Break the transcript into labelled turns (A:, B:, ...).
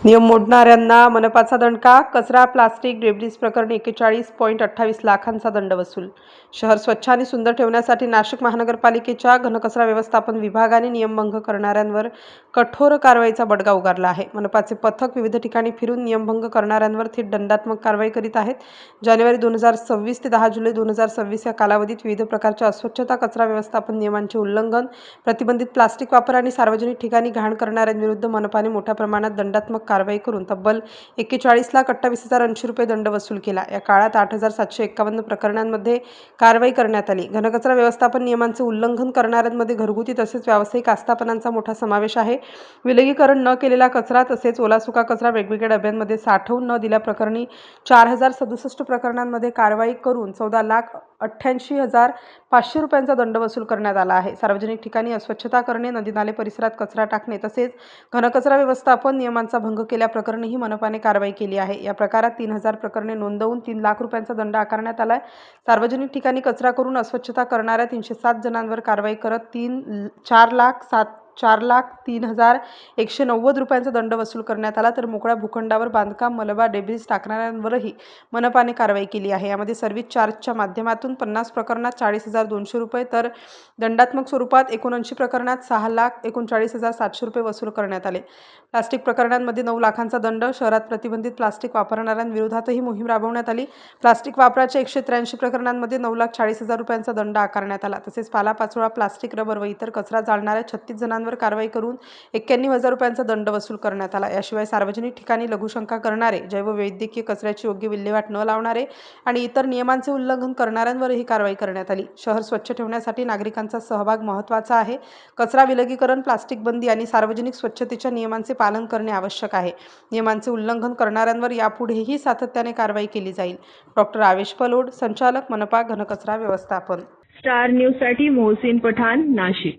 A: नियम मोडणाऱ्यांना मनपाचा दणका. कचरा प्लास्टिक डेब्रिस प्रकरणी 41.28 लाखांचा दंड वसूल. शहर स्वच्छ आणि सुंदर ठेवण्यासाठी नाशिक महानगरपालिकेच्या घनकचरा व्यवस्थापन विभागाने नियमभंग करणाऱ्यांवर कठोर कारवाईचा बडगा उगारला आहे. मनपाचे पथक विविध ठिकाणी फिरून नियमभंग करणाऱ्यांवर थेट दंडात्मक कारवाई करीत आहेत. जानेवारी 2026 ते 10 जुलै 2026 या कालावधीत विविध प्रकारच्या अस्वच्छता, कचरा व्यवस्थापन नियमांचे उल्लंघन, प्रतिबंधित प्लास्टिक वापर आणि सार्वजनिक ठिकाणी घाण करणाऱ्यांविरुद्ध मनपाने मोठ्या प्रमाणात दंडात्मक कारवाई करून तब्बल 41,28,080 रुपये दंड वसूल केला. या काळात 8,751 प्रकरणांमध्ये कारवाई करण्यात आली. घनकचरा व्यवस्थापन नियमांचे उल्लंघन करणाऱ्यांमध्ये घरगुती तसेच व्यावसायिक आस्थापनांचा मोठा समावेश आहे. विलगीकरण न केलेला कचरा तसेच ओला सुका कचरा वेगवेगळ्या डब्यांमध्ये साठवून न दिल्याप्रकरणी 4,067 प्रकरणांमध्ये कारवाई करून 14,88,500 रुपयांचा दंड वसूल करण्यात आला आहे. सार्वजनिक ठिकाणी अस्वच्छता करणे, नदी-नाले परिसरात कचरा टाकणे तसेच घनकचरा व्यवस्थापन नियमांचा भंग केल्याप्रकरणीही मनपाने कारवाई केली आहे. या प्रकारात 3,000 प्रकरणे नोंदवून 3 लाख रुपयांचा दंड आकारण्यात आला आहे. सार्वजनिक ठिकाणी कचरा करून अस्वच्छता करणाऱ्या 307 जणांवर कारवाई करत 4,03,190 रुपयांचा दंड वसूल करण्यात आला. तर मोकळ्या भूखंडावर बांधकाम, मलबा, डेब्रिस टाकणाऱ्यांवरही मनपाने कारवाई केली आहे. यामध्ये सर्व्हिस चार्जच्या माध्यमातून 50 प्रकरणात 40,200 रुपये तर दंडात्मक स्वरूपात 79 प्रकरणात 6,39,700 रुपये वसूल करण्यात आले. प्लास्टिक प्रकरणांमध्ये 9 लाखांचा दंड. शहरात प्रतिबंधित प्लास्टिक वापरणाऱ्यांविरोधातही मोहीम राबवण्यात आली. प्लास्टिक वापराच्या 183 प्रकरणांमध्ये 9,40,000 रुपयांचा दंड आकारण्यात आला. तसेच पालापाचोळा, प्लास्टिक, रबर व इतर कचरा जाळणाऱ्या 36 जणांवर कारवाई करून 91,000 रुपयांचा दंड वसूल करण्यात आला. याशिवाय सार्वजनिक ठिकाणी लघुशंका करणारे, जैववैद्यकीय कचऱ्याची योग्य विल्हेवाट न लावणारे आणि इतर नियमांचे उल्लंघन करणाऱ्यांवरही कारवाई करण्यात आली. शहर स्वच्छ ठेवण्यासाठी नागरिकांचा सहभाग महत्त्वाचा आहे. कचरा विलगीकरण, प्लास्टिक बंदी आणि सार्वजनिक स्वच्छतेच्या नियमांचे पालन करणे आवश्यक आहे. नियमांचे उल्लंघन करणाऱ्यांवर यापुढेही सातत्याने कारवाई केली जाईल. डॉ. आवेश पलोड, संचालक, मनपा घनकचरा व्यवस्थापन.
B: स्टार न्यूजसाठी मोहसिन पठाण, नाशिक.